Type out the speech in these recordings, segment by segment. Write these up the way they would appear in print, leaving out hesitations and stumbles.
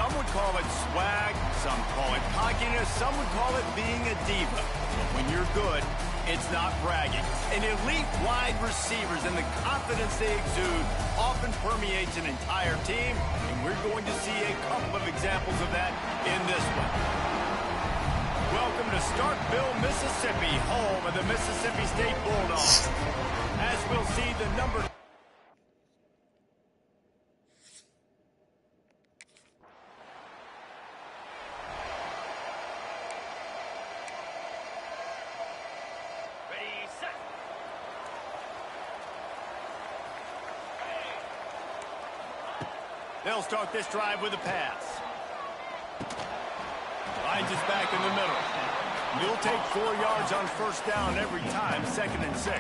Some would call it swag, some call it cockiness, some would call it being a diva. But when you're good, it's not bragging. And elite wide receivers and the confidence they exude often permeates an entire team, and we're going to see a couple of examples of that in this one. Welcome to Starkville, Mississippi, home of the Mississippi State Bulldogs. As we'll see, the number... They'll start this drive with a pass. Finds his back in the middle. He'll take 4 yards on first down every time, 2nd and 6.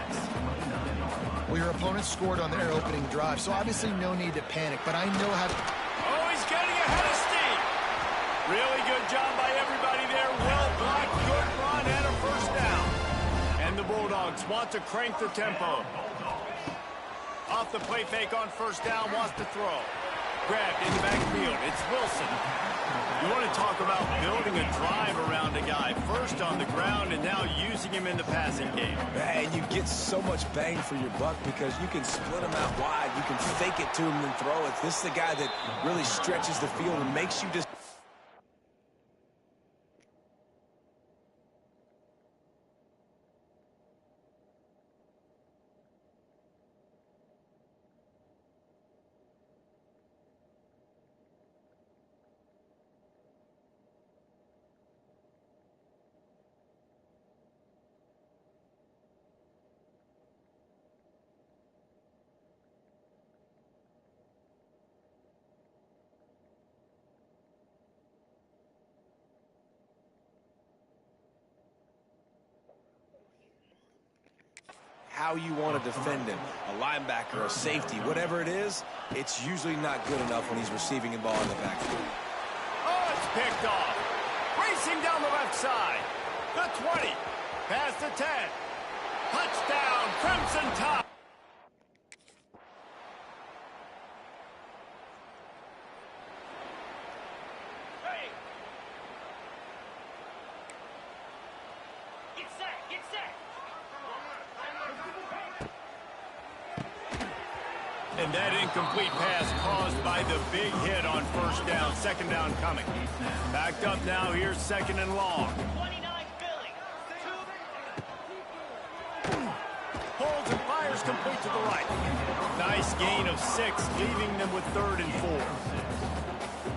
Well, your opponent scored on their opening drive, so obviously no need to panic, but I know how to... Oh, he's getting ahead of steam. Really good job by everybody there. Well blocked, good run, and a first down. And the Bulldogs want to crank the tempo. Off the play fake on first down, wants to throw. Grabbed in the backfield. It's Wilson. You want to talk about building a drive around a guy. First on the ground and now using him in the passing game. And you get so much bang for your buck because you can split him out wide. You can fake it to him and throw it. This is the guy that really stretches the field and makes you just... how you want to defend him. A linebacker, a safety, whatever it is, it's usually not good enough when he's receiving the ball in the backfield. Oh, it's picked off. Racing down the left side. The 20. Past the 10. Touchdown, Crimson Tide. And that incomplete pass caused by the big hit on first down. 2nd down coming. Backed up now. Here's 2nd and long. 29 Philly. Holds and fires complete to the right. Nice gain of 6, leaving them with 3rd and 4.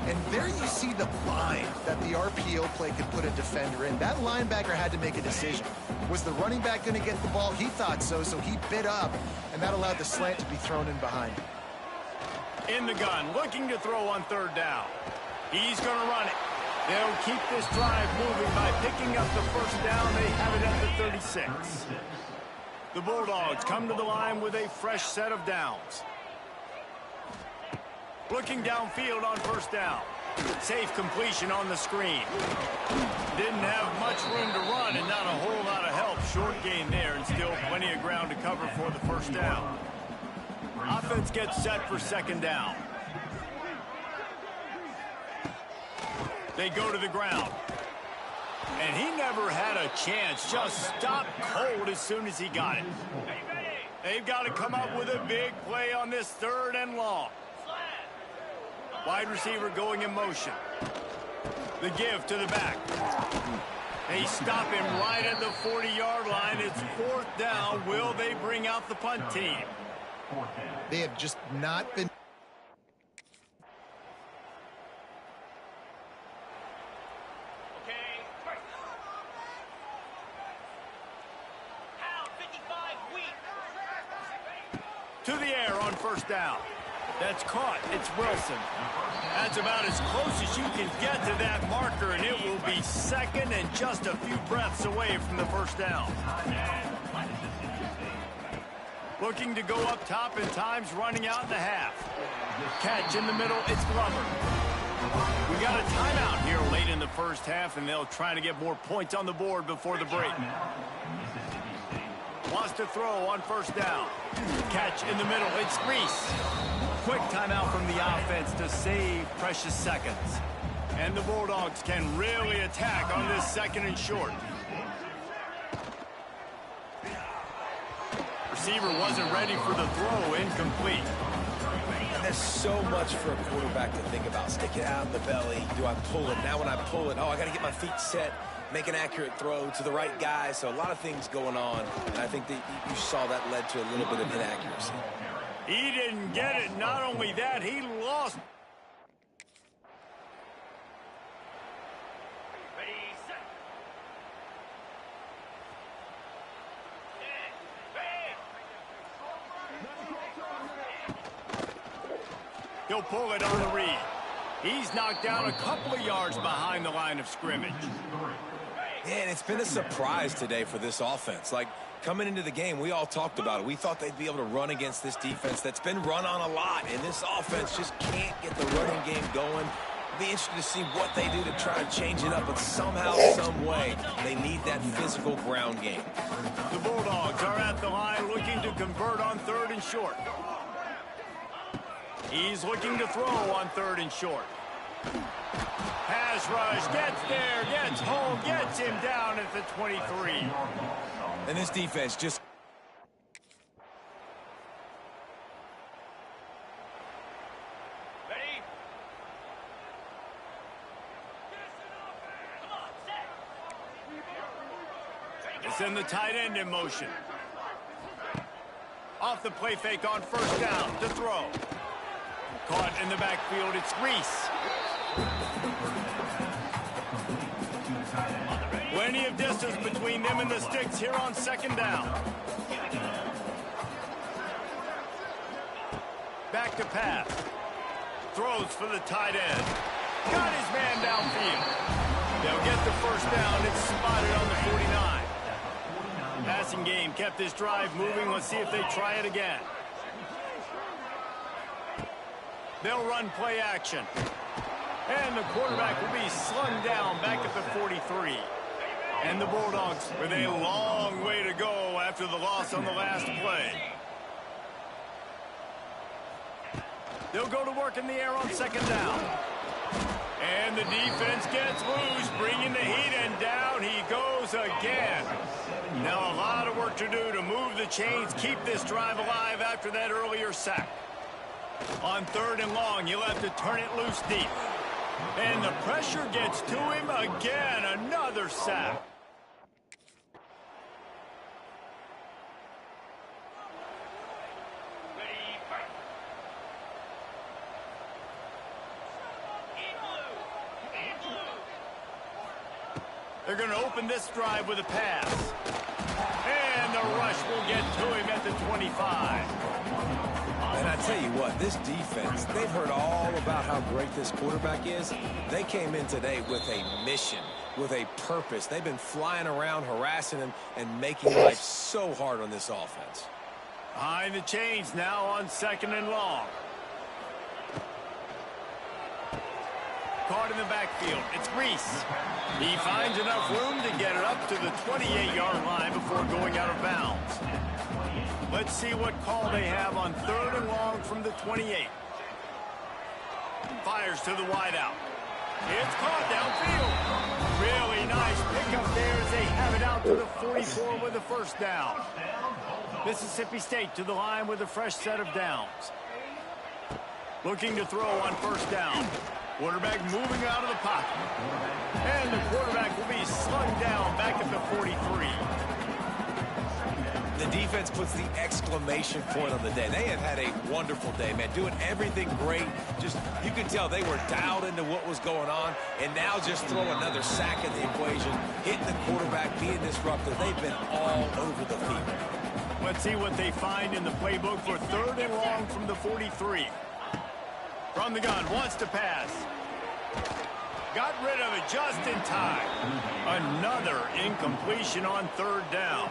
And there you see the bind that the RPO play could put a defender in. That linebacker had to make a decision. Was the running back going to get the ball? He thought so, so he bit up, and that allowed the slant to be thrown in behind. In the gun, looking to throw on 3rd down. He's going to run it. They'll keep this drive moving by picking up the first down. They have it at the 36. The Bulldogs come to the line with a fresh set of downs. Looking downfield on first down. Safe completion on the screen. Didn't have much room to run and not a whole lot of help. Short gain there and still plenty of ground to cover for the first down. Offense gets set for 2nd down. They go to the ground. And he never had a chance. Just stopped cold as soon as he got it. They've got to come up with a big play on this 3rd and long. Wide receiver going in motion. The give to the back. They stop him right at the 40-yard line. It's 4th down. Will they bring out the punt team? They have just not been... To the air on first down. That's caught. It's Wilson. That's about as close as you can get to that marker, and it will be 2nd and just a few breaths away from the first down. Looking to go up top and time's running out in the half. Catch in the middle. It's Glover. We got a timeout here late in the first half, and they'll try to get more points on the board before the break. Wants to throw on first down. Catch in the middle. It's Reese. Quick timeout from the offense to save precious seconds. And the Bulldogs can really attack on this 2nd and short. Receiver wasn't ready for the throw, incomplete. And there's so much for a quarterback to think about. Stick it out in the belly. Do I pull it? Now when I pull it, I got to get my feet set, make an accurate throw to the right guy. So a lot of things going on, and I think that you saw that led to a little bit of inaccuracy. He didn't get it. Not only that, he lost. He'll pull it on the read. He's knocked down a couple of yards behind the line of scrimmage. And it's been a surprise today for this offense. Like, coming into the game, we all talked about it. We thought they'd be able to run against this defense that's been run on a lot, and this offense just can't get the running game going. It'll be interesting to see what they do to try to change it up, but somehow, some way, they need that physical ground game. The Bulldogs are at the line looking to convert on 3rd and short. He's looking to throw on 3rd and short. Pass rush, gets there, gets home, gets him down at the 23. And this defense just... Ready? It's in the tight end in motion. Off the play fake on 1st down to throw. Caught in the backfield, it's Reese. Plenty of distance between them and the sticks here on 2nd down. Back to pass. Throws for the tight end. Got his man downfield. They'll get the 1st down. It's spotted on the 49. Passing game kept this drive moving. Let's see if they try it again. They'll run play action. And the quarterback will be slung down back at the 43. And the Bulldogs with a long way to go after the loss on the last play. They'll go to work in the air on 2nd down. And the defense gets loose, bringing the heat, and down he goes again. Now a lot of work to do to move the chains, keep this drive alive after that earlier sack. On 3rd and long, he'll have to turn it loose deep. And the pressure gets to him again. Another sack. They're going to open this drive with a pass. And the rush will get to him at the 25. And I tell you what, this defense, they've heard all about how great this quarterback is. They came in today with a mission, with a purpose. They've been flying around, harassing him, and making life so hard on this offense. Behind the chains now on 2nd and long. Caught in the backfield. It's Reese. He finds enough room to get it up to the 28-yard line before going out of bounds. Let's see what call they have on 3rd and long from the 28. Fires to the wideout. It's caught downfield. Really nice pickup there as they have it out to the 44 with a 1st down. Mississippi State to the line with a fresh set of downs. Looking to throw on 1st down. Quarterback moving out of the pocket. And the quarterback will be slung down back at the 43. The defense puts the exclamation point on the day. They have had a wonderful day, man, doing everything great. Just, you could tell they were dialed into what was going on, and now just throw another sack in the equation, hitting the quarterback, being disruptive. They've been all over the field. Let's see what they find in the playbook for 3rd and long from the 43. From the gun, wants to pass. Got rid of it just in time. Another incompletion on 3rd down.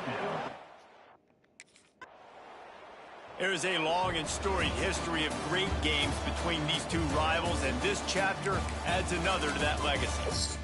There's a long and storied history of great games between these two rivals, and this chapter adds another to that legacy.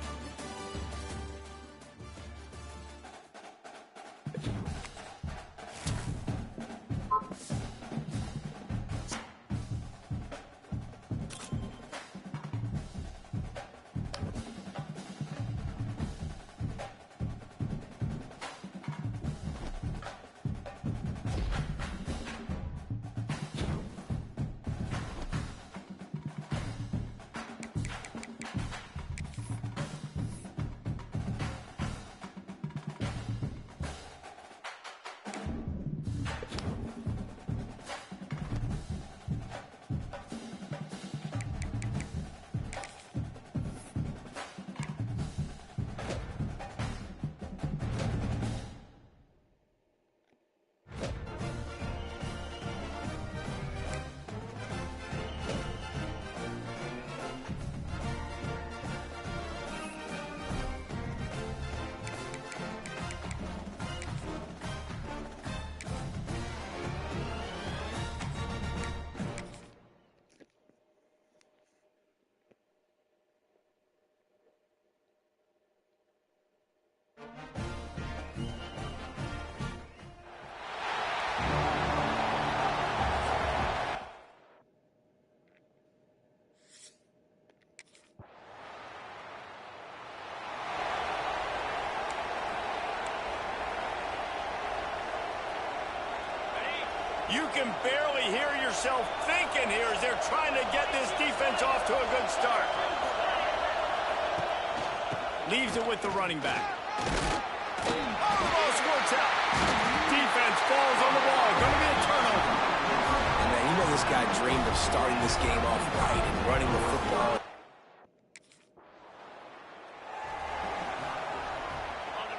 You can barely hear yourself thinking here as they're trying to get this defense off to a good start. Leaves it with the running back. Oh, the ball squirts out. Defense falls on the ball. Going to be a turnover. And man, you know this guy dreamed of starting this game off right and running the football.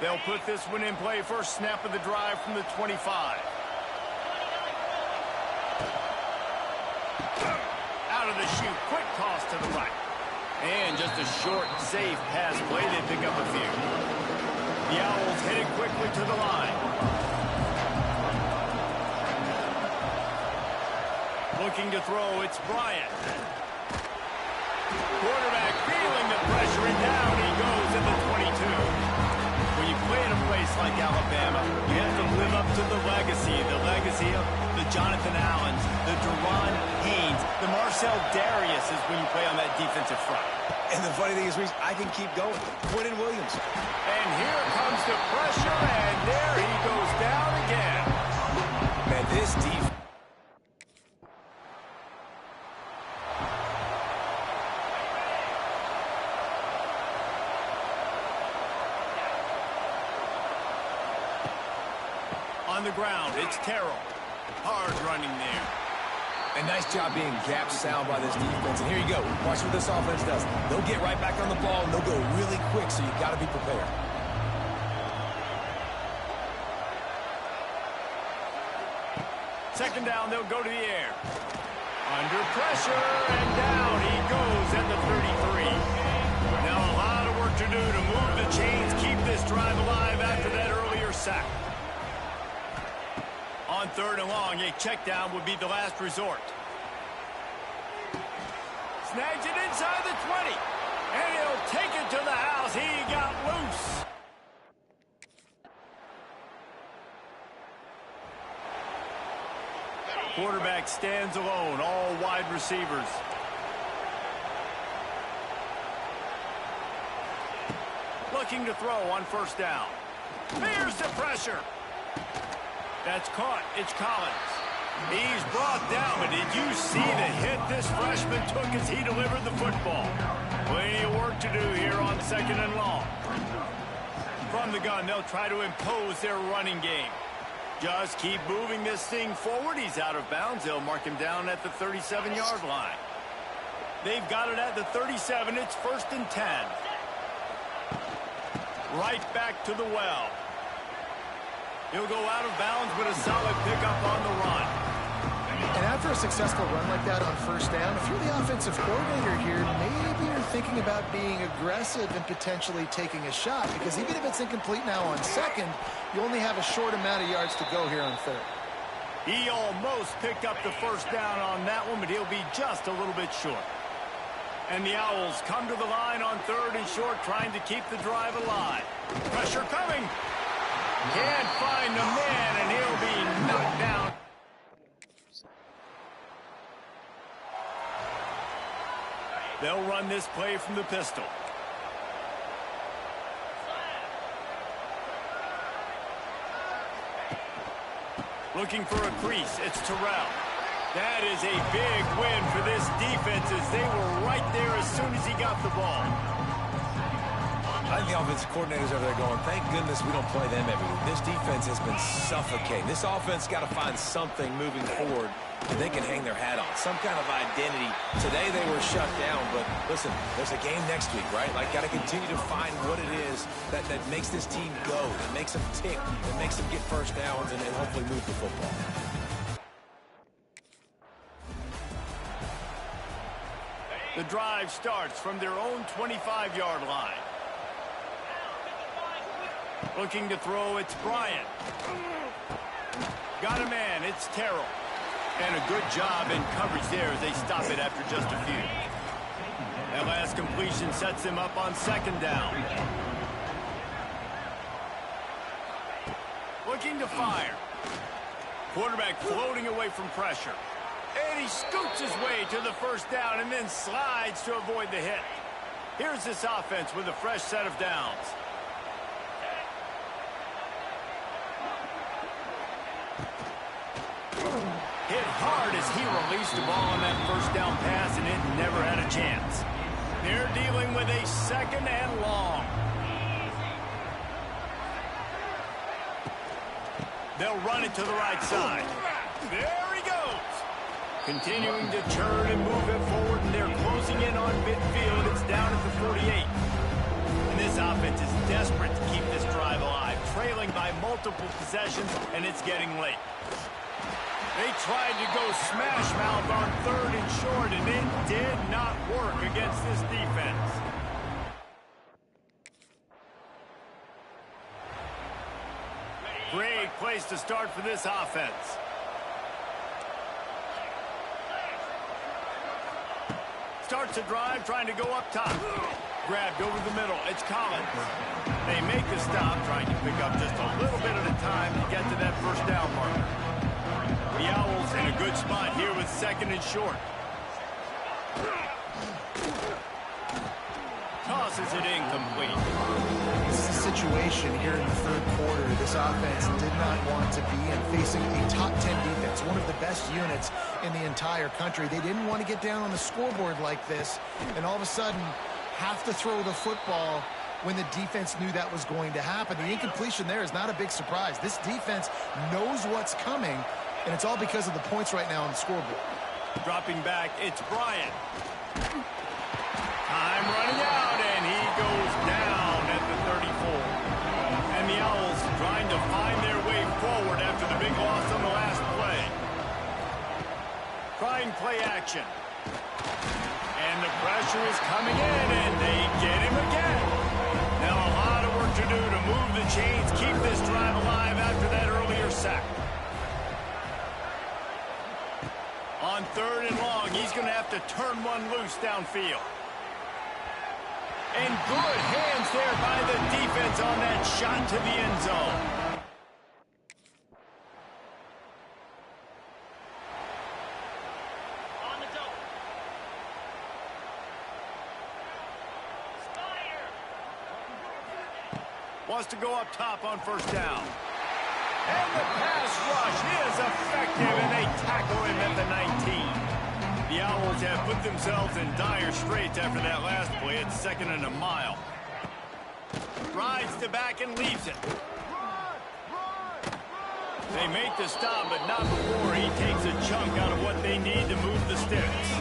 They'll put this one in play. First snap of the drive from the 25. Out of the chute, quick toss to the right. And just a short, safe pass play. They pick up a few. The Owls headed quickly to the line. Looking to throw, it's Bryant. Quarterback feeling the pressure, and down he goes at the 22. When you play in a place like Alabama, you have to live up to the legacy of the Jonathan Allens, the Deron Haynes, the Marcel Darius is when you play on that defensive front. And the funny thing is, Reese, I can keep going. Quinnen Williams. And here comes the pressure, and there he goes down again. Man, this defense. On the ground, it's Terrell. Hard running there. A nice job being gap sound by this defense. And here you go. Watch what this offense does. They'll get right back on the ball, and they'll go really quick, so you got to be prepared. Second down, they'll go to the air. Under pressure, and down he goes at the 33. Now a lot of work to do to move the chains, keep this drive alive after that earlier sack. On third and long, a check down would be the last resort. Snags it inside the 20. And he'll take it to the house. He got loose. Quarterback stands alone, all wide receivers. Looking to throw on first down. Here's the pressure. That's caught. It's Collins. He's brought down, but did you see the hit this freshman took as he delivered the football? Plenty of work to do here on second and long. From the gun, they'll try to impose their running game. Just keep moving this thing forward. He's out of bounds. They'll mark him down at the 37-yard line. They've got it at the 37. It's first and 10. Right back to the well. He'll go out of bounds, but a solid pickup on the run. And after a successful run like that on first down, if you're the offensive coordinator here, maybe you're thinking about being aggressive and potentially taking a shot, because even if it's incomplete now on second, you only have a short amount of yards to go here on third. He almost picked up the first down on that one, but he'll be just a little bit short. And the Owls come to the line on third and short, trying to keep the drive alive. Pressure coming. Can't find the man, and he'll be knocked down. They'll run this play from the pistol. Looking for a crease, it's Terrell. That is a big win for this defense as they were right there as soon as he got the ball. I think the offensive coordinators over there going, thank goodness we don't play them every week. This defense has been suffocating. This offense got to find something moving forward that they can hang their hat on, some kind of identity. Today they were shut down, but listen, there's a game next week, right? Like, got to continue to find what it is that makes this team go, that makes them tick, that makes them get first downs and hopefully move the football. The drive starts from their own 25-yard line. Looking to throw, it's Bryant. Got a man, it's Terrell. And a good job in coverage there as they stop it after just a few. That last completion sets him up on second down. Looking to fire. Quarterback floating away from pressure. And he scoots his way to the first down and then slides to avoid the hit. Here's this offense with a fresh set of downs. hit hard as he released the ball on that first down pass, and it never had a chance. They're dealing with a 2nd and long. They'll run it to the right side. There he goes. Continuing to churn and move it forward, and they're closing in on midfield. It's down at the 48. And this offense is desperate to keep this drive alive, trailing by multiple possessions, and it's getting late. They tried to go smash mouth on 3rd and short, and it did not work against this defense. Great place to start for this offense. Starts a drive, trying to go up top. Grabbed over the middle. It's Collins. They make the stop, trying to pick up just a little bit at a time to get to that first down marker. The Owls in a good spot here with 2nd and short. Tosses it incomplete. This is a situation here in the 3rd quarter this offense did not want to be in, facing a top 10 defense, one of the best units in the entire country. They didn't want to get down on the scoreboard like this, and all of a sudden have to throw the football when the defense knew that was going to happen. The incompletion there is not a big surprise. This defense knows what's coming, and it's all because of the points right now on the scoreboard. Dropping back, it's Bryant. Time running out, and he goes down at the 34. And the Owls trying to find their way forward after the big loss on the last play. Trying play action. And the pressure is coming in, and they get him again. Now a lot of work to do to move the chains, keep this drive alive after that earlier sack. On 3rd and long, he's going to have to turn one loose downfield. And good hands there by the defense on that shot to the end zone. On the double. Wants to go up top on 1st down. And the pass rush is effective, and they tackle him at the 19. The Owls have put themselves in dire straits after that last play. It's 2nd and a mile. Rides the back and leaves it. They make the stop, but not before he takes a chunk out of what they need to move the sticks.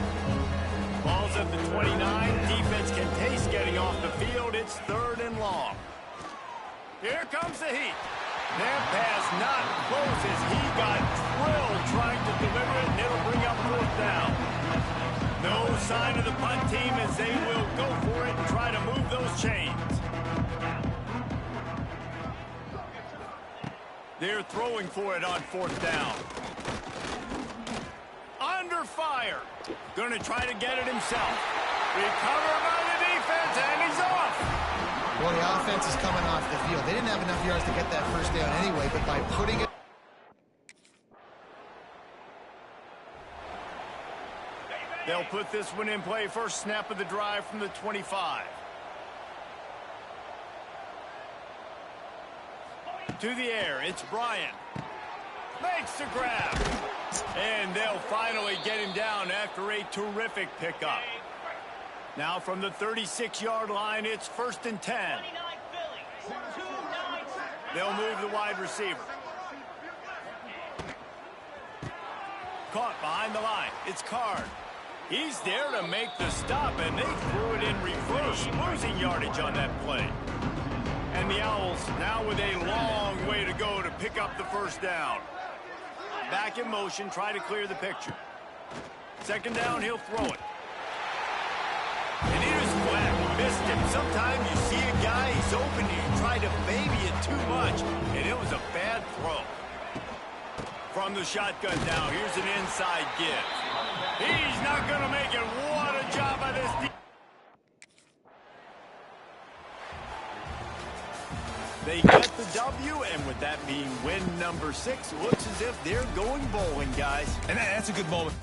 Ball's at the 29. Defense can taste getting off the field. It's 3rd and long. Here comes the heat. That pass not close as he got drilled trying to deliver it, and it'll bring up 4th down. No sign of the punt team as they will go for it and try to move those chains. They're throwing for it on 4th down. Under fire. Going to try to get it himself. Recovered by the defense, and he's off. Well, the offense is coming off the field. They didn't have enough yards to get that first down anyway, but by putting it... They'll put this one in play. First snap of the drive from the 25. To the air, it's Bryant. Makes the grab. And they'll finally get him down after a terrific pickup. Now from the 36-yard line, it's 1st and 10. They'll move the wide receiver. Caught behind the line. It's Card. He's there to make the stop, and they threw it in reverse, losing yardage on that play. And the Owls now with a long way to go to pick up the first down. Back in motion, try to clear the picture. 2nd down, he'll throw it. And he was flat, missed him. Sometimes you see a guy, he's open, you try to baby it too much, and it was a bad throw. From the shotgun now, here's an inside give. He's not going to make it. What a job by this defense. They get the W, and with that being win number 6, looks as if they're going bowling, guys. And that's a good moment.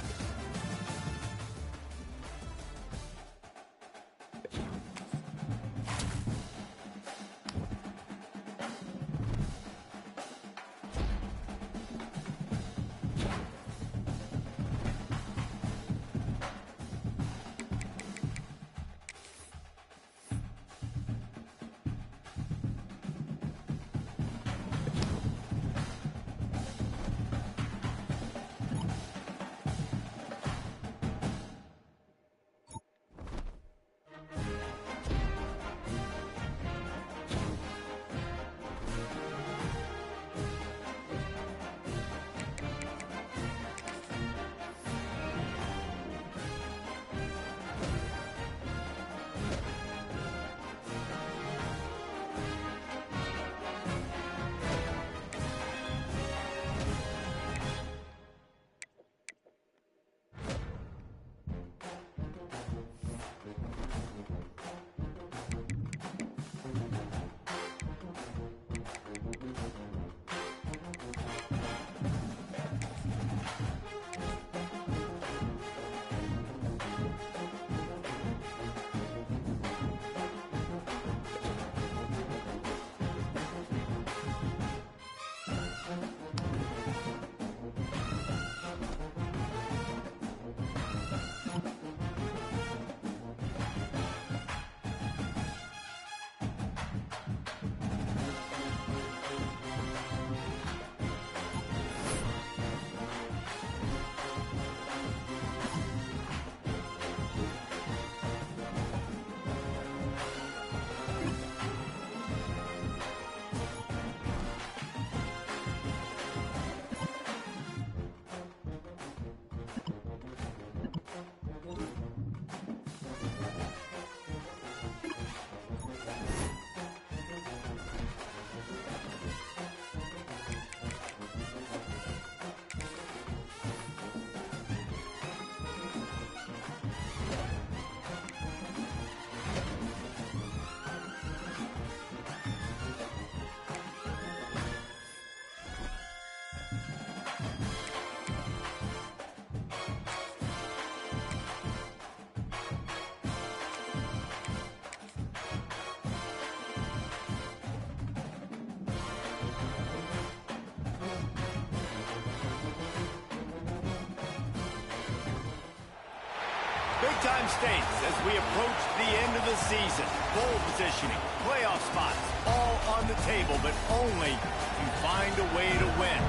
Big-time stakes as we approach the end of the season. Bowl positioning, playoff spots, all on the table, but only if you find a way to win.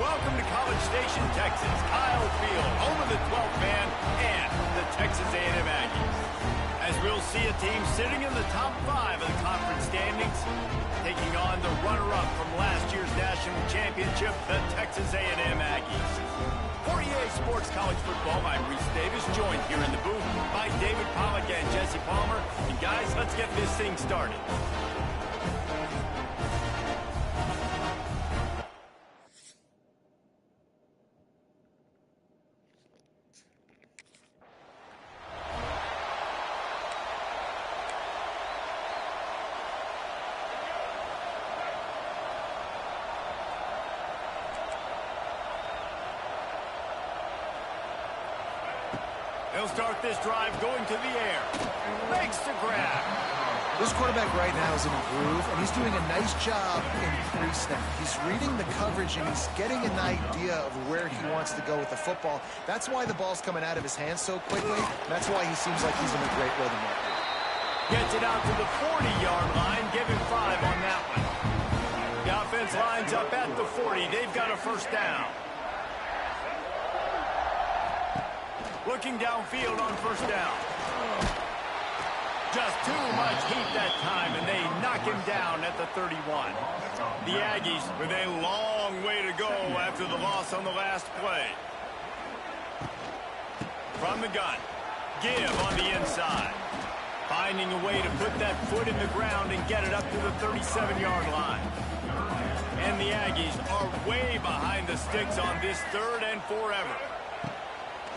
Welcome to College Station, Texas. Kyle Field, home of the 12th man and the Texas A&M Aggies. As we'll see a team sitting in the top 5 of the conference standings, taking on the runner-up from last year's national championship, the Texas A&M Aggies. For EA Sports College Football, I'm Reese Davis, joined here in the booth by David Pollack and Jesse Palmer. And guys, let's get this thing started. He'll start this drive going to the air. Makes the grab. This quarterback right now is in a groove, and he's doing a nice job in pre-snap. He's reading the coverage, and he's getting an idea of where he wants to go with the football. That's why the ball's coming out of his hands so quickly. That's why he seems like he's in a great rhythm right now. Gets it out to the 40-yard line. Give him 5 on that one. The offense lines up at the 40. They've got a first down. Looking downfield on first down. Just too much heat that time, and they knock him down at the 31. The Aggies with a long way to go after the loss on the last play. From the gun, Give on the inside. Finding a way to put that foot in the ground and get it up to the 37-yard line. And the Aggies are way behind the sticks on this 3rd and forever.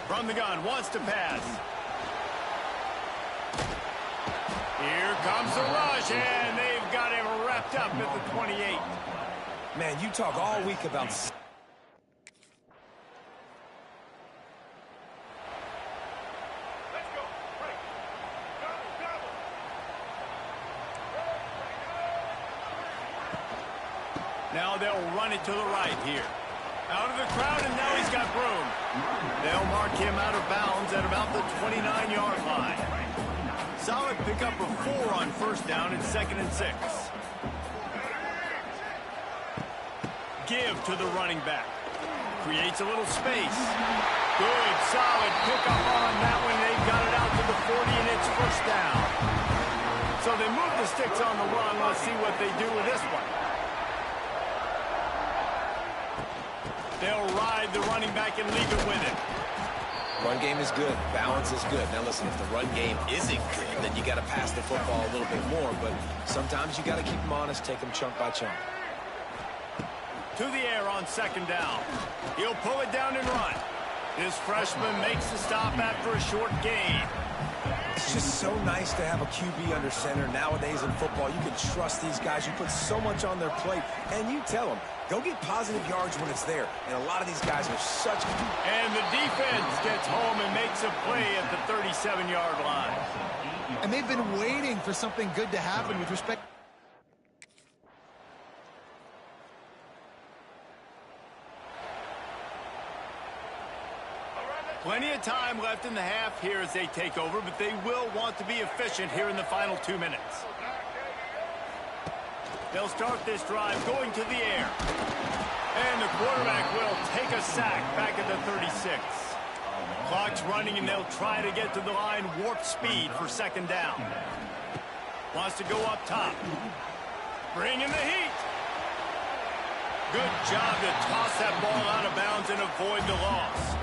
From the gun, wants to pass. Here comes the rush, and they've got him wrapped up at the 28. Man, you talk all week about... Now they'll run it to the right here. Out of the crowd, and now he's got room. They'll mark him out of bounds at about the 29-yard line. Solid pickup of 4 on first down and 2nd and 6. Give to the running back. Creates a little space. Good, solid pickup on that one. They've got it out to the 40, and it's first down. So they move the sticks on the run. Let's see what they do with this one. They'll ride the running back and leave it with him. Run game is good. Balance is good. Now, listen, if the run game isn't good, then you got to pass the football a little bit more. But sometimes you got to keep them honest, take them chunk by chunk. To the air on 2nd down. He'll pull it down and run. This freshman makes the stop after a short gain. It's just so nice to have a QB under center. Nowadays in football, you can trust these guys. You put so much on their plate, and you tell them, go get positive yards when it's there. And a lot of these guys are such... And the defense gets home and makes a play at the 37-yard line. And they've been waiting for something good to happen with respect... Plenty of time left in the half here as they take over, but they will want to be efficient here in the final 2 minutes. They'll start this drive going to the air. And the quarterback will take a sack back at the 36. Clock's running, and they'll try to get to the line warp speed for 2nd down. Wants to go up top. Bring in the heat. Good job to toss that ball out of bounds and avoid the loss.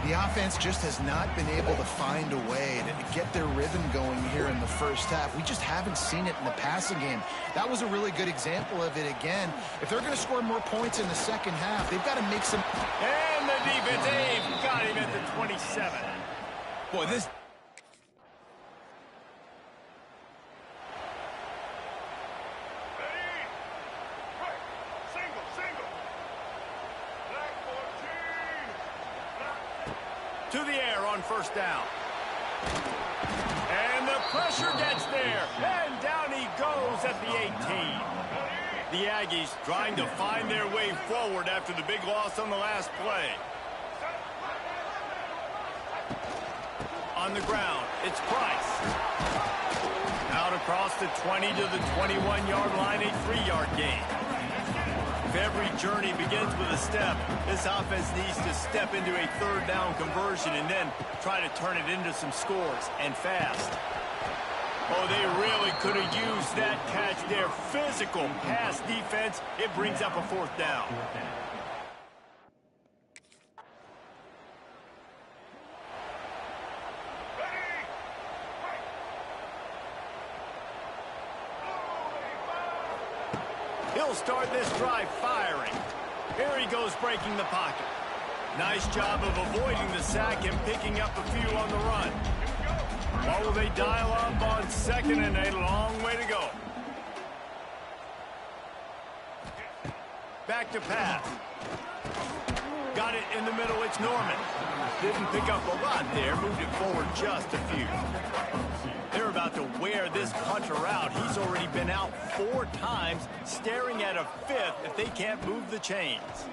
The offense just has not been able to find a way to get their rhythm going here in the first half. We just haven't seen it in the passing game. That was a really good example of it again. If they're going to score more points in the second half, they've got to make some... And the defense, they've got him at the 27. Boy, this... To the air on first down. And the pressure gets there. And down he goes at the 18. The Aggies trying to find their way forward after the big loss on the last play. On the ground, it's Price. Out across the 20 to the 21-yard line, a 3-yard gain. If every journey begins with a step, this offense needs to step into a third down conversion and then try to turn it into some scores, and fast. Oh, they really could have used that catch there. Physical pass defense. It brings up a 4th down. He'll start this drive firing. Here he goes, breaking the pocket. Nice job of avoiding the sack and picking up a few on the run. What will they dial up on 2nd and a long way to go? Back to pass. Got it in the middle, it's Norman. Didn't pick up a lot there, moved it forward just a few. They're about to wear this punter out. He's already been out 4 times, staring at a 5th if they can't move the chains.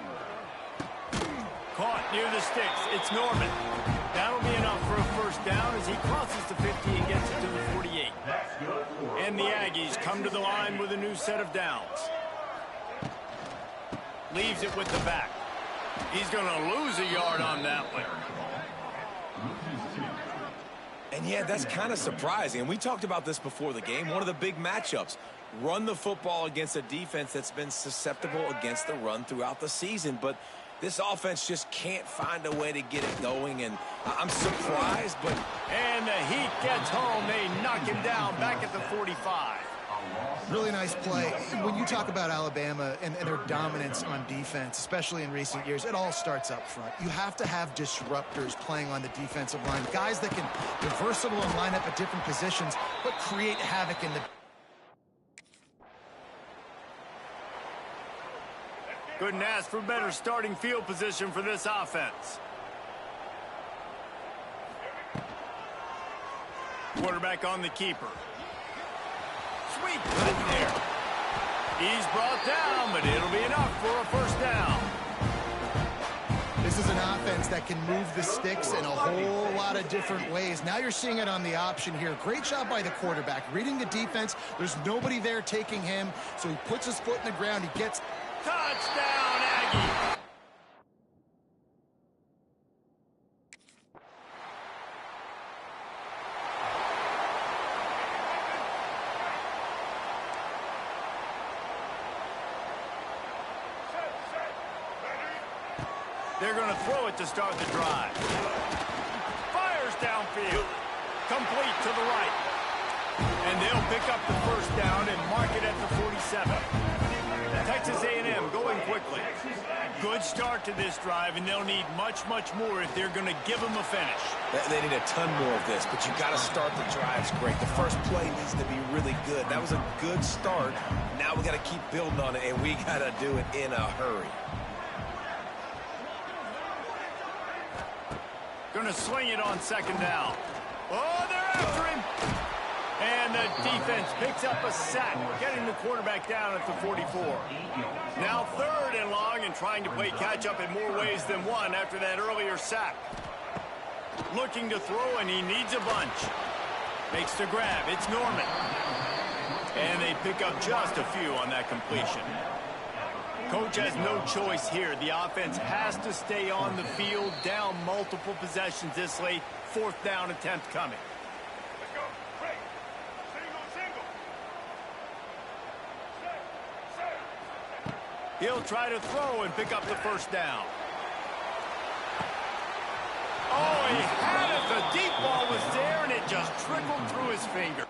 Caught near the sticks, it's Norman. That'll be enough for a 1st down as he crosses the 50 and gets it to the 48. And the Aggies come to the line with a new set of downs. Leaves it with the back. He's going to lose a yard on that one. And yeah, that's kind of surprising. And we talked about this before the game. One of the big matchups. Run the football against a defense that's been susceptible against the run throughout the season. But this offense just can't find a way to get it going, and I'm surprised, but... And the Heat gets home. They knock him down back at the 45. Really nice play. When you talk about Alabama and their dominance on defense, especially in recent years, it all starts up front. You have to have disruptors playing on the defensive line, guys that can be versatile and line up at different positions, but create havoc in the... Couldn't ask for better starting field position for this offense. Quarterback on the keeper. Sweet cut there. He's brought down, but it'll be enough for a 1st down. This is an offense that can move the sticks in a whole lot of different ways. Now you're seeing it on the option here. Great job by the quarterback. Reading the defense, there's nobody there taking him, so he puts his foot in the ground. He gets... Touchdown, Aggie! They're going to throw it to start the drive. Fires downfield. Complete to the right. And they'll pick up the 1st down and mark it at the 47. Texas A&M going quickly. Good start to this drive, and they'll need much, much more if they're going to give them a finish. They need a ton more of this, but you got to start the drives great. The first play needs to be really good. That was a good start. Now we got to keep building on it, and we got to do it in a hurry. Going to sling it on 2nd down. Oh, they're after him. And the defense picks up a sack, getting the quarterback down at the 44. Now 3rd and long and trying to play catch-up in more ways than one after that earlier sack. Looking to throw, and he needs a bunch. Makes the grab. It's Norman. And they pick up just a few on that completion. Coach has no choice here. The offense has to stay on the field, down multiple possessions this late. 4th down attempt coming. He'll try to throw and pick up the 1st down. Oh, he had it. The deep ball was there, and it just trickled through his finger.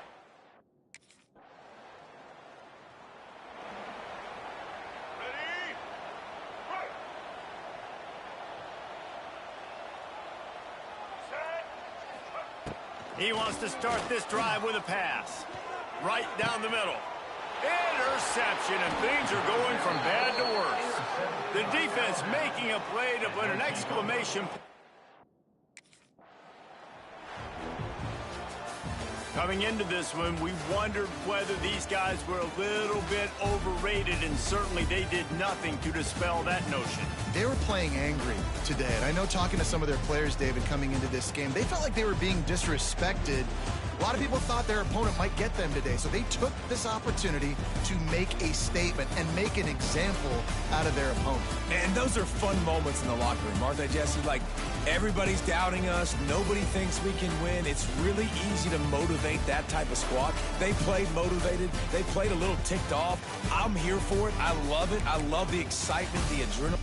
He wants to start this drive with a pass. Right down the middle. Interception, and things are going from bad to worse. The defense making a play to put an exclamation. Coming into this one, we wondered whether these guys were a little bit overrated, and certainly they did nothing to dispel that notion. They were playing angry today, and I know talking to some of their players, David, coming into this game, they felt like they were being disrespected. A lot of people thought their opponent might get them today, so they took this opportunity to make a statement and make an example out of their opponent. And those are fun moments in the locker room, aren't they, Jesse? Like, everybody's doubting us. Nobody thinks we can win. It's really easy to motivate that type of squad. They played motivated. They played a little ticked off. I'm here for it. I love it. I love the excitement, the adrenaline.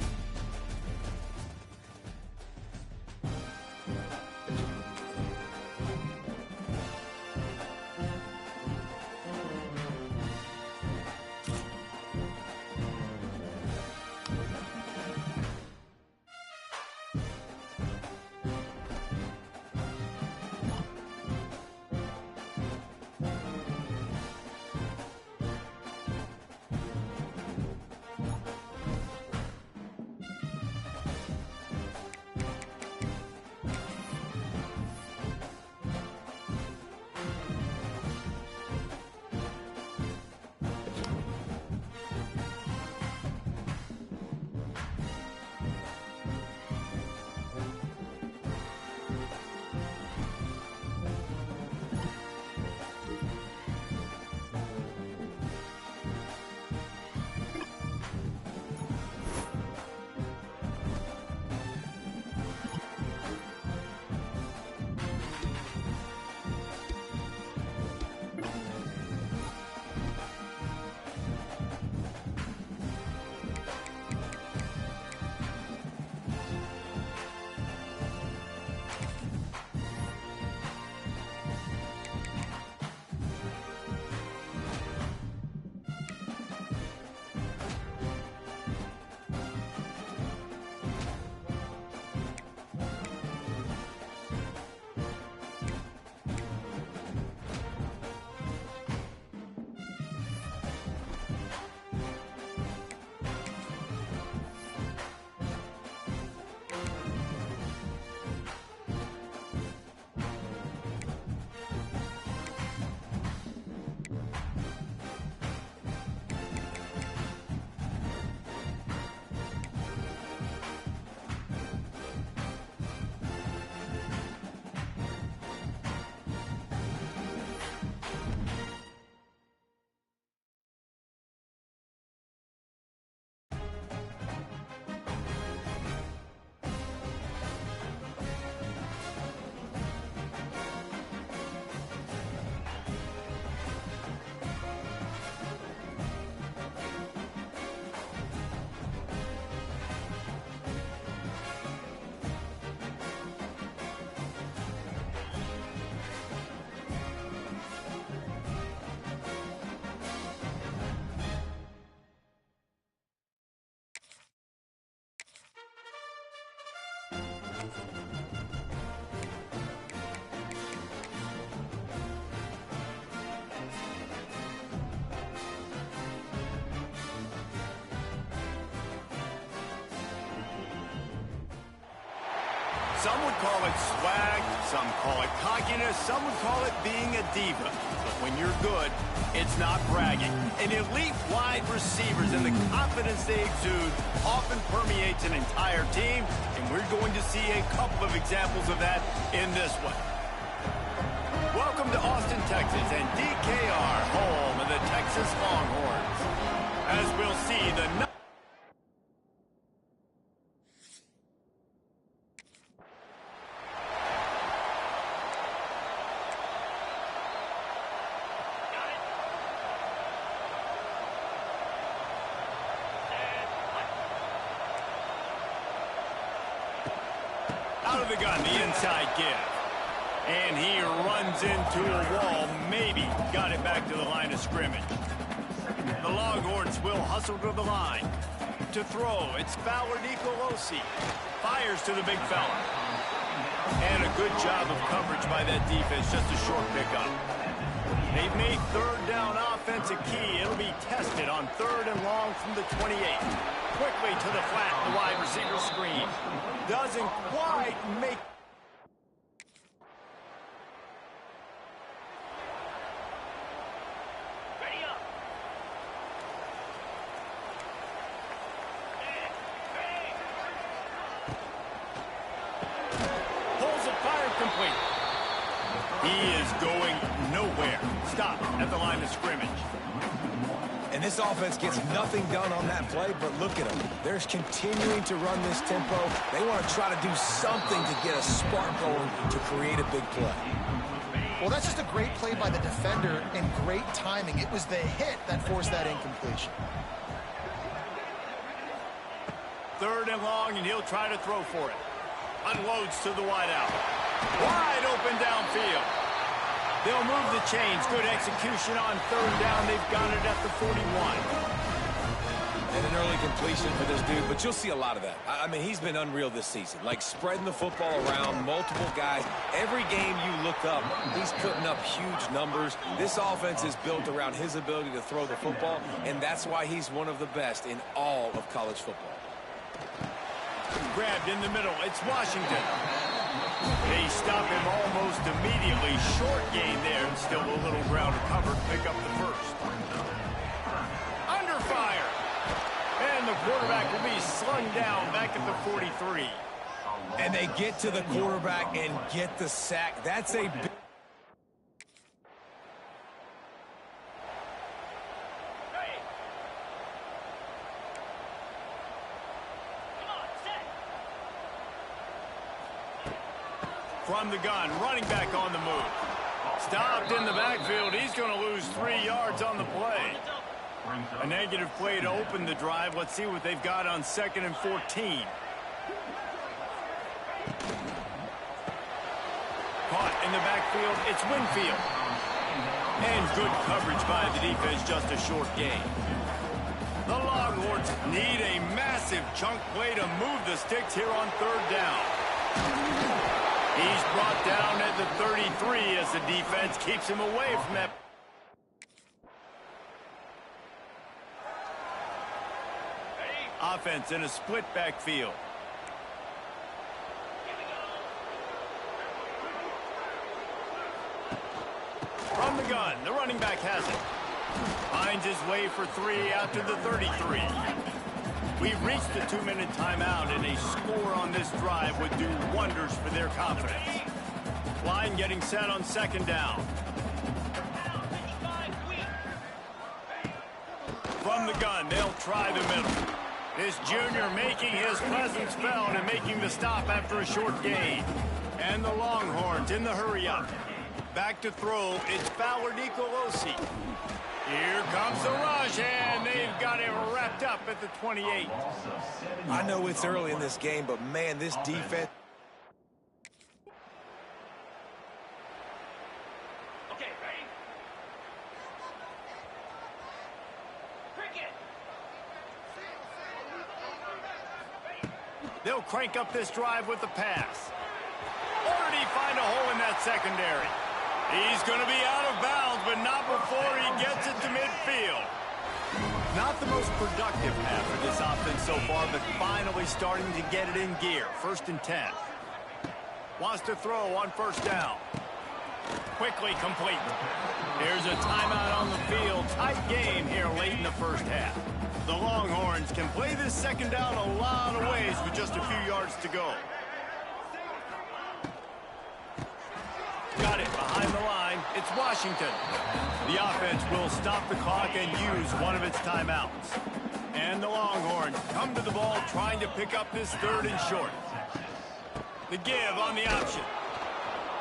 Some would call it swag, some call it cockiness, some would call it being a diva. But when you're good, it's not bragging. And elite wide receivers and the confidence they exude often permeates an entire team, and we're going to see a couple of examples of that in this one. Welcome to Austin, Texas, and DKR, home of the Texas Longhorns. As we'll see, the out of the gun, the inside give. And he runs into a wall, maybe got it back to the line of scrimmage. The Longhorns will hustle to the line. To throw, it's Fowler Nicolosi. Fires to the big fella. And a good job of coverage by that defense, just a short pickup. They've made third down offense a key. It'll be tested on 3rd and long from the 28. Quickly to the flat, the wide receiver screen. Doesn't quite make... He is going nowhere. Stop at the line of scrimmage. And this offense gets nothing done on that play, but look at them. They're continuing to run this tempo. They want to try to do something to get a spark going to create a big play. Well, that's just a great play by the defender and great timing. It was the hit that forced that incompletion. 3rd and long, and he'll try to throw for it. Unloads to the wideout. Wide open downfield. They'll move the chains. Good execution on 3rd down. They've got it at the 41. And an early completion for this dude, but you'll see a lot of that. I mean, he's been unreal this season, like spreading the football around, multiple guys. Every game you look up, he's putting up huge numbers. This offense is built around his ability to throw the football, and that's why he's one of the best in all of college football. Grabbed in the middle. It's Washington. They stop him almost immediately. Short gain there, and still a little ground to cover. Pick up the first. Under fire. And the quarterback will be slung down back at the 43. And they get to the quarterback and get the sack. That's a big... From the gun, running back on the move. Stopped in the backfield. He's going to lose 3 yards on the play. A negative play to open the drive. Let's see what they've got on 2nd and 14. Caught in the backfield. It's Winfield. And good coverage by the defense. Just a short gain. The Longhorns need a massive chunk play to move the sticks here on 3rd down. He's brought down at the 33 as the defense keeps him away from that. Offense in a split backfield. From the gun, the running back has it. Finds his way for 3 out to the 33. We've reached the 2-minute timeout, and a score on this drive would do wonders for their confidence. Line getting set on 2nd down. From the gun, they'll try the middle. This junior making his presence felt and making the stop after a short gain. And the Longhorns in the hurry-up. Back to throw, it's Fowler Nicolosi. Here comes the rush, and they've got him wrapped up at the 28. I know it's early in this game, but, man, this defense... Okay, ready? Cricket! They'll crank up this drive with the pass. Or did he find a hole in that secondary? He's going to be out of bounds, but not before he gets it to midfield. Not the most productive half of this offense so far, but finally starting to get it in gear. 1st and 10. Wants to throw on 1st down. Quickly complete. Here's a timeout on the field. Tight game here late in the 1st half. The Longhorns can play this 2nd down a lot of ways with just a few yards to go. Got it behind the line. It's Washington. The offense will stop the clock and use one of its timeouts. And the Longhorns come to the ball trying to pick up this 3rd and short. The give on the option.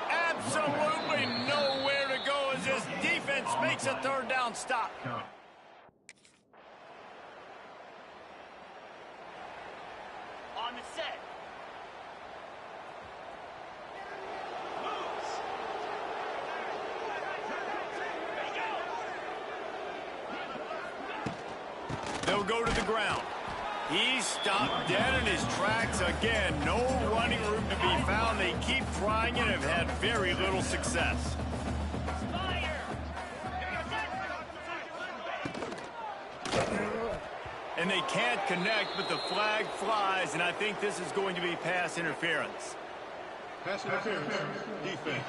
Absolutely nowhere to go as this defense makes a 3rd down stop. On the set. They'll go to the ground. He's stopped dead in his tracks again. No running room to be found. They keep trying and have had very little success. And they can't connect, but the flag flies, and I think this is going to be pass interference. Pass interference. Defense.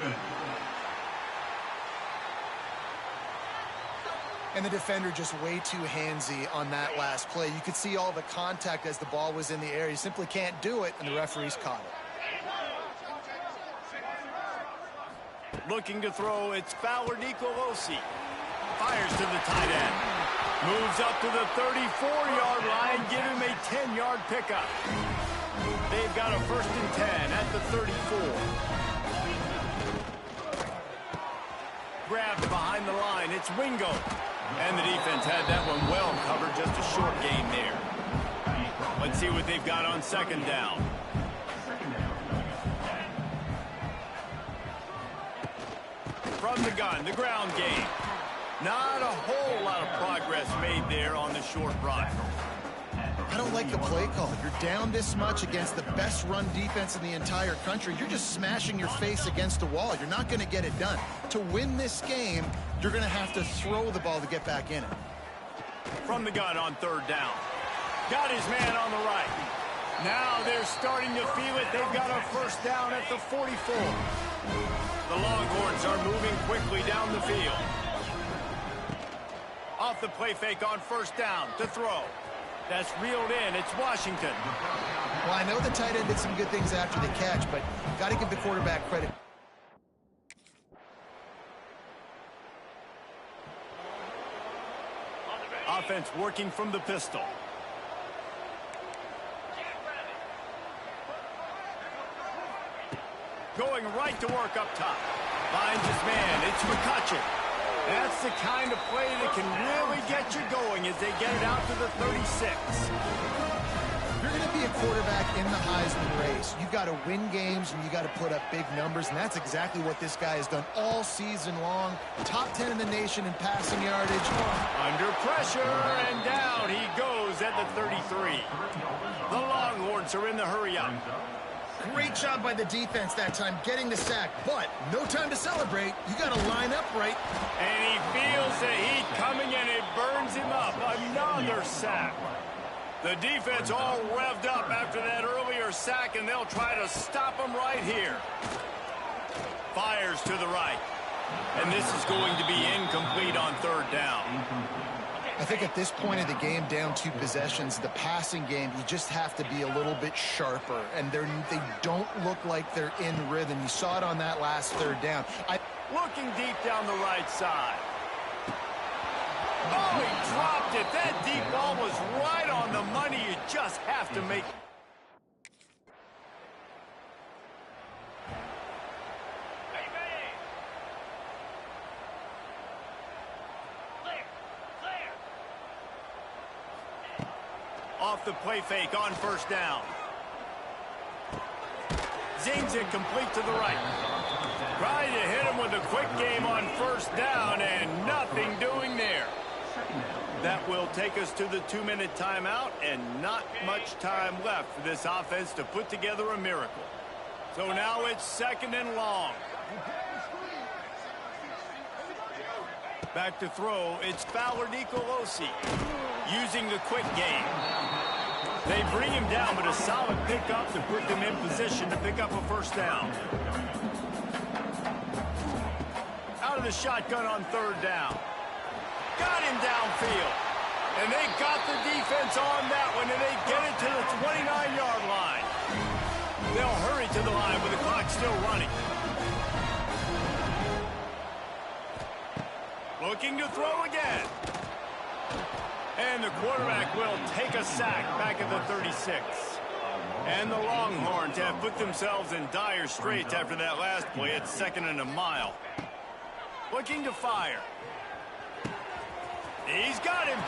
And the defender just way too handsy on that last play. You could see all the contact as the ball was in the air. He simply can't do it, and the referees caught it. Looking to throw, it's Fowler Nicolosi. Fires to the tight end. Moves up to the 34-yard line, give him a 10-yard pickup. They've got a 1st and 10 at the 34. Grabbed behind the line, it's Wingo. And the defense had that one well covered, just a short gain there. Let's see what they've got on 2nd down. From the gun, the ground game. Not a whole lot of progress made there on the short run. I don't like the play call. You're down this much against the best run defense in the entire country. You're just smashing your face against the wall. You're not going to get it done. To win this game, you're going to have to throw the ball to get back in it. From the gun on 3rd down. Got his man on the right. Now they're starting to feel it. They've got a 1st down at the 44. The Longhorns are moving quickly down the field. Off the play fake on 1st down to throw. That's reeled in. It's Washington. Well, I know the tight end did some good things after the catch, but got to give the quarterback credit. Offense working from the pistol. Going right to work up top. Finds his man. It's McCutcheon. That's the kind of play that can really get you going as they get it out to the 36. You're going to be a quarterback in the Heisman race. You've got to win games and you got to put up big numbers, and that's exactly what this guy has done all season long. Top 10 in the nation in passing yardage. Under pressure, and down he goes at the 33. The Longhorns are in the hurry-up. Great job by the defense that time getting the sack, but no time to celebrate. You got to line up right. And he feels the heat coming, and it burns him up. Another sack. The defense all revved up after that earlier sack, and they'll try to stop him right here. Fires to the right. And this is going to be incomplete on 3rd down. I think at this point of the game, down 2 possessions, the passing game, you just have to be a little bit sharper. And they don't look like they're in rhythm. You saw it on that last 3rd down. Looking deep down the right side. Oh, he dropped it. That deep ball was right on the money. You just have to make... Off the play fake on 1st down. Zings it complete to the right. Trying to hit him with a quick game on 1st down, and nothing doing there. That will take us to the 2-minute timeout, and not much time left for this offense to put together a miracle. So now it's 2nd and long. Back to throw, it's Fowler Nicolosi using the quick game. They bring him down, but a solid pickup to put them in position to pick up a 1st down. Out of the shotgun on 3rd down. Got him downfield. And they got the defense on that one, and they get it to the 29-yard line. They'll hurry to the line with the clock still running. Looking to throw again. And the quarterback will take a sack back at the 36. And the Longhorns have put themselves in dire straits after that last play. It's 2nd and a mile. Looking to fire. He's got him.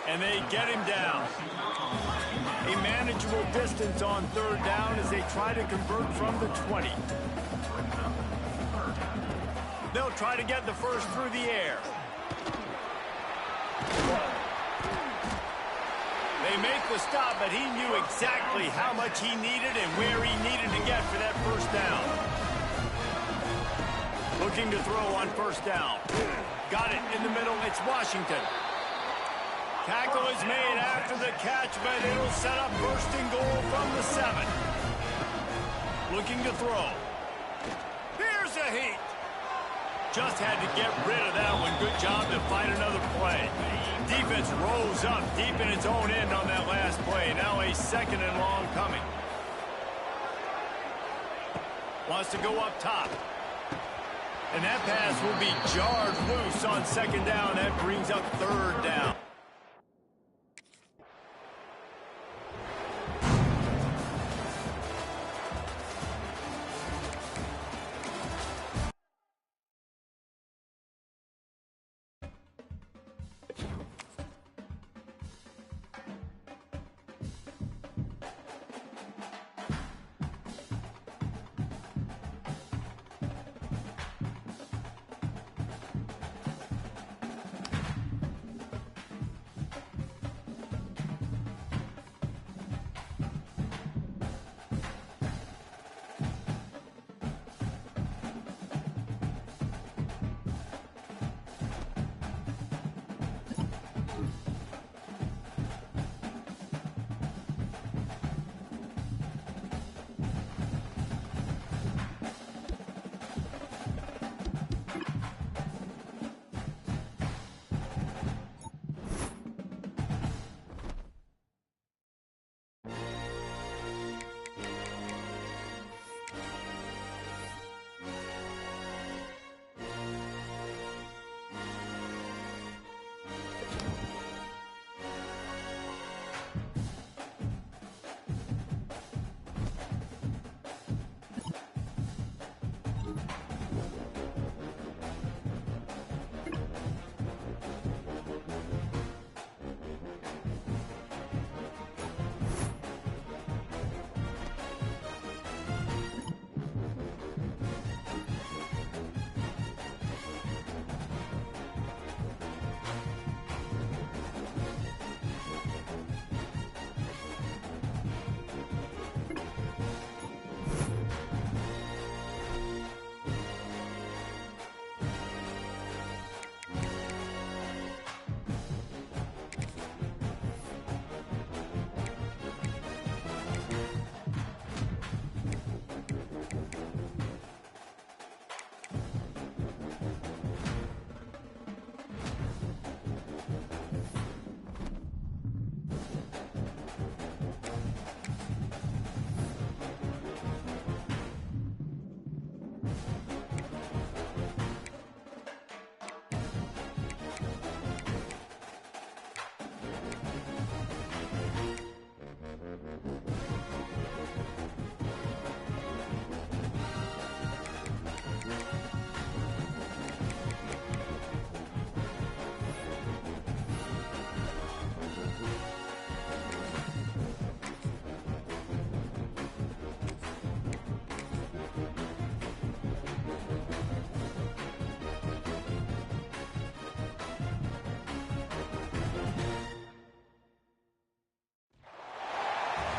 And they get him down. A manageable distance on 3rd down as they try to convert from the 20. They'll try to get the first through the air. They make the stop, but he knew exactly how much he needed and where he needed to get for that 1st down. Looking to throw on 1st down. Got it in the middle. It's Washington. Tackle is made after the catch, but it'll set up 1st and goal from the 7. Looking to throw. Here's a heat. Just had to get rid of that one. Good job to find another play. Defense rose up deep in its own end on that last play. Now a 2nd and long coming. Wants to go up top. And that pass will be jarred loose on second down. That brings up third down.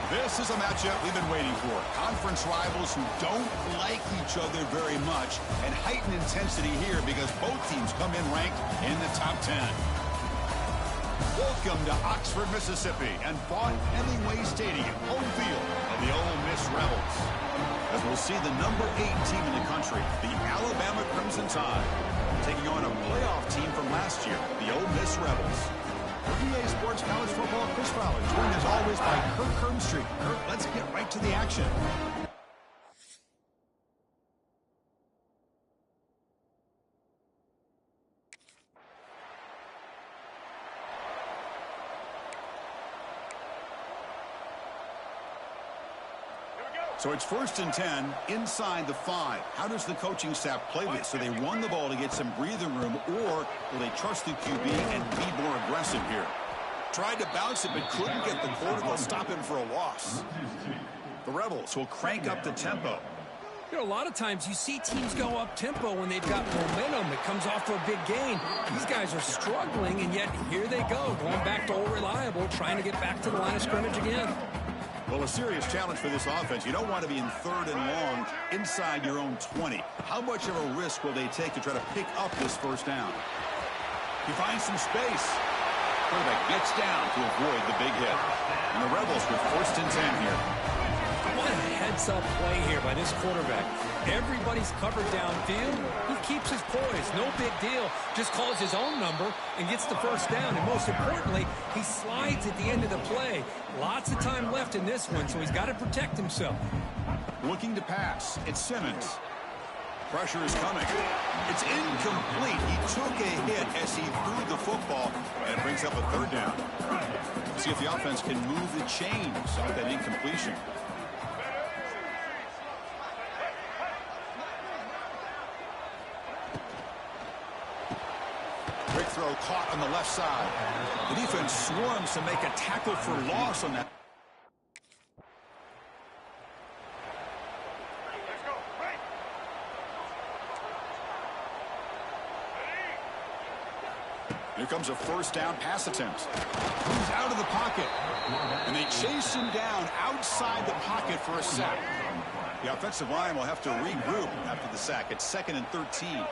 This is a matchup we've been waiting for. Conference rivals who don't like each other very much, and heightened intensity here because both teams come in ranked in the top 10. Welcome to Oxford, Mississippi, and Vaught Hemingway Stadium, home field of the Ole Miss Rebels. As we'll see the number 8 team in the country, the Alabama Crimson Tide, taking on a playoff team from last year, the Ole Miss Rebels. For EA Sports College Football, Chris Fowler, joined as always by Kirk Kermstreet. Kirk, let's get right to the action. So it's 1st and 10 inside the 5. How does the coaching staff play this? So they run the ball to get some breathing room, or will they trust the QB and be more aggressive here? Tried to bounce it, but couldn't get the quarter. They'll stop him for a loss. The Rebels will crank up the tempo. You know, a lot of times you see teams go up tempo when they've got momentum that comes off for a big gain. These guys are struggling, and yet here they go, going back to old reliable, trying to get back to the line of scrimmage again. Well, a serious challenge for this offense. You don't want to be in 3rd and long inside your own 20. How much of a risk will they take to try to pick up this 1st down? He finds some space. Quarterback gets down to avoid the big hit. And the Rebels with 1st and 10 here. What a heads-up play here by this quarterback. Everybody's covered downfield. He keeps his poise. No big deal. Just calls his own number and gets the 1st down. And most importantly, he slides at the end of the play. Lots of time left in this one, so he's got to protect himself. Looking to pass. It's Simmons. Pressure is coming. It's incomplete. He took a hit as he threw the football, and it brings up a third down. See if the offense can move the chains off that incompletion. Quick throw caught on the left side. The defense swarms to make a tackle for loss on that. Here comes a first down pass attempt. He's out of the pocket. And they chase him down outside the pocket for a sack. The offensive line will have to regroup after the sack. It's 2nd and 13.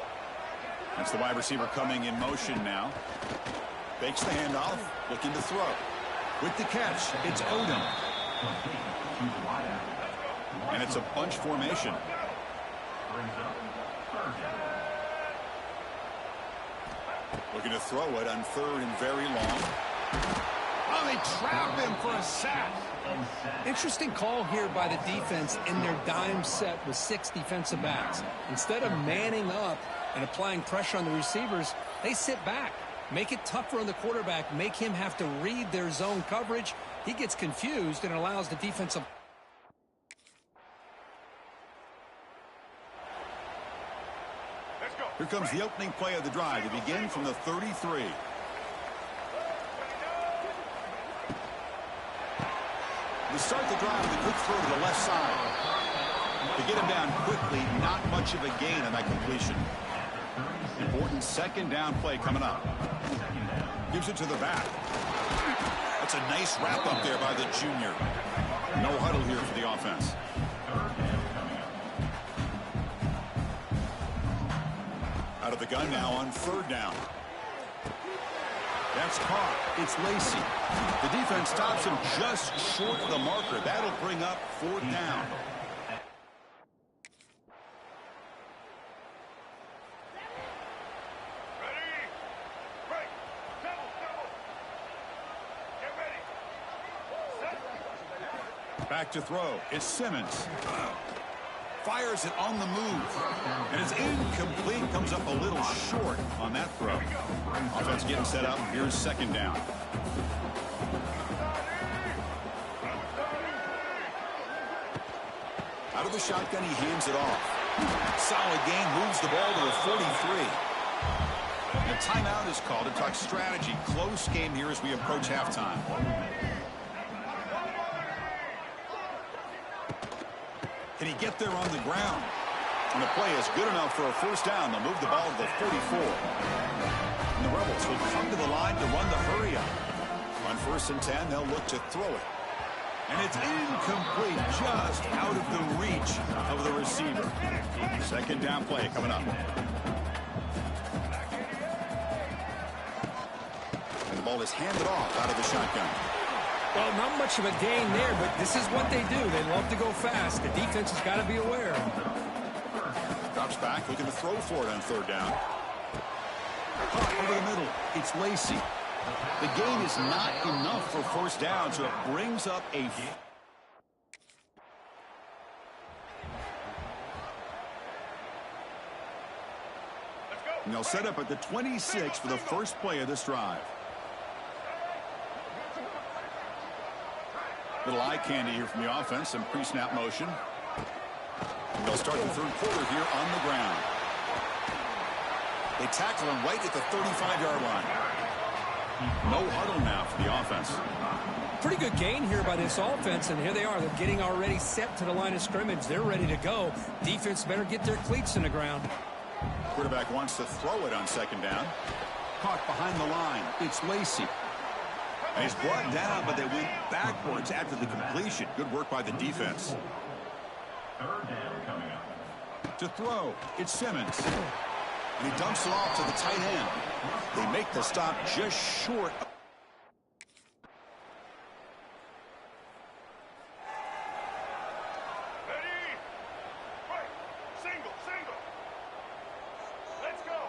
That's the wide receiver coming in motion now. Fakes the handoff, looking to throw. With the catch, it's Odom. And it's a bunch formation. Looking to throw it on 3rd and very long. Oh, they trap him for a sack. Interesting call here by the defense in their dime set with 6 defensive backs. Instead of manning up and applying pressure on the receivers, they sit back, make it tougher on the quarterback, make him have to read their zone coverage. He gets confused and allows the defensive. Here comes the opening play of the drive. They begin from the 33. To start the drive with a quick throw to the left side. To get him down quickly, not much of a gain on that completion. Important 2nd down play coming up. Gives it to the back. That's a nice wrap up there by the junior. No huddle here for the offense. Out of the gun now on 3rd down. That's caught. It's Lacy. The defense stops him just short of the marker. That'll bring up 4th down. Back to throw. It's Simmons. Fires it on the move. And it's incomplete. Comes up a little short on that throw. Offense getting set up. Here's 2nd down. Out of the shotgun, he hands it off. Solid gain. Moves the ball to the 43. And a timeout is called to talk strategy. Close game here as we approach halftime. Can he get there on the ground? And the play is good enough for a first down. They'll move the ball to the 44. And the Rebels will come to the line to run the hurry up. On 1st and 10, they'll look to throw it. And it's incomplete, just out of the reach of the receiver. 2nd down play coming up. And the ball is handed off out of the shotgun. Well, not much of a gain there, but this is what they do. They love to go fast. The defense has got to be aware. Drops back, looking to throw for it on 3rd down. Caught over the middle. It's Lacy. The gain is not enough for 1st down, so it brings up a... And they'll set up at the 26 for the first play of this drive. Little eye candy here from the offense, some pre-snap motion. And they'll start the 3rd quarter here on the ground. They tackle him right at the 35-yard line. No huddle now for the offense. Pretty good gain here by this offense, and here they are. They're getting already set to the line of scrimmage. They're ready to go. Defense better get their cleats in the ground. Quarterback wants to throw it on 2nd down. Caught behind the line. It's Lacy. And he's brought down, but they went backwards after the completion. Good work by the defense. 3rd down coming up. To throw, it's Simmons. And he dumps it off to the tight end. They make the stop just short. Ready? Right. Single. Let's go.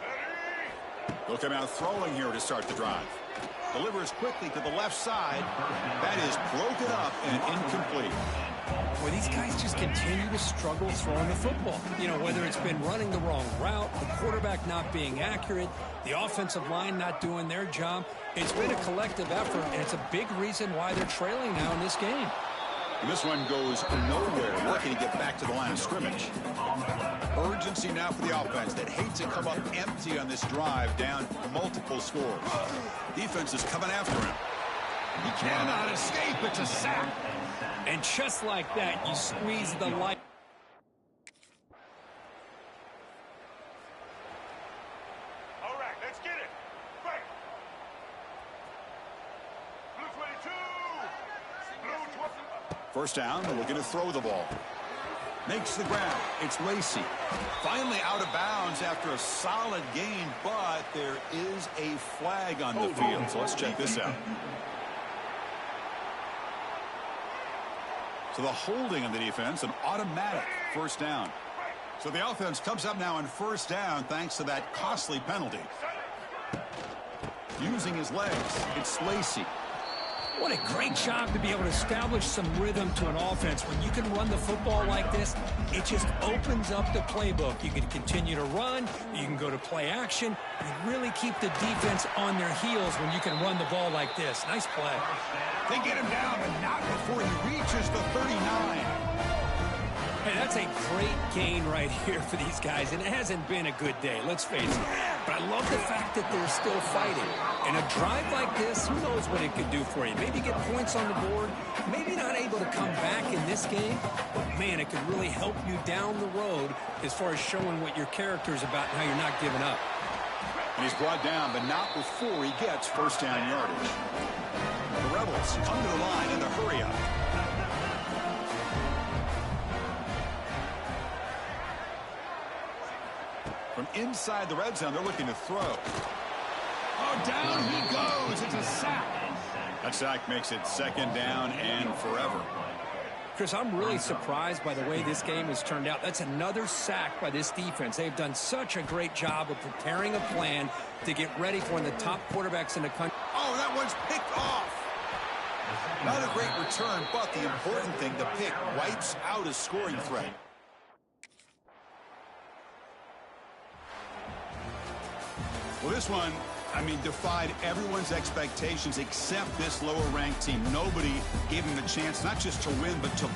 Ready? They'll come out throwing here to start the drive. Delivers quickly to the left side. That is broken up and incomplete. Well, these guys just continue to struggle throwing the football. You know, whether it's been running the wrong route, the quarterback not being accurate, the offensive line not doing their job. It's been a collective effort, and it's a big reason why they're trailing now in this game. And this one goes nowhere, working to get back to the line of scrimmage. Urgency now for the offense that hates to come up empty on this drive, down multiple scores. Defense is coming after him. He cannot escape. It's a sack. And just like that, you squeeze the light. All right, let's get it. Right. Blue 22. Blue 20. First down, looking to throw the ball. Makes the grab. It's Lacy. Finally out of bounds after a solid gain, but there is a flag on the field. So let's check this out. So the holding of the defense, an automatic first down. So the offense comes up now on first down thanks to that costly penalty. Using his legs, it's Lacy. What a great job to be able to establish some rhythm to an offense. When you can run the football like this, it just opens up the playbook. You can continue to run, you can go to play action, and really keep the defense on their heels when you can run the ball like this. Nice play. They get him down, but not before he reaches the 39. Hey, that's a great gain right here for these guys, and it hasn't been a good day, let's face it. But I love the fact that they're still fighting. And a drive like this, who knows what it could do for you? Maybe get points on the board, maybe not able to come back in this game, but man, it could really help you down the road as far as showing what your character is about and how you're not giving up. And he's brought down, but not before he gets first down yardage. The Rebels come to the line in the hurry up. From inside the red zone, they're looking to throw. Oh, down he goes. It's a sack. That sack makes it second down and forever. Chris, I'm really surprised by the way this game has turned out. That's another sack by this defense. They've done such a great job of preparing a plan to get ready for one of the top quarterbacks in the country. Oh, that one's picked off. Not a great return, but the important thing, the pick wipes out a scoring threat. Well, this one, I mean, defied everyone's expectations except this lower-ranked team. Nobody gave him a chance not just to win, but to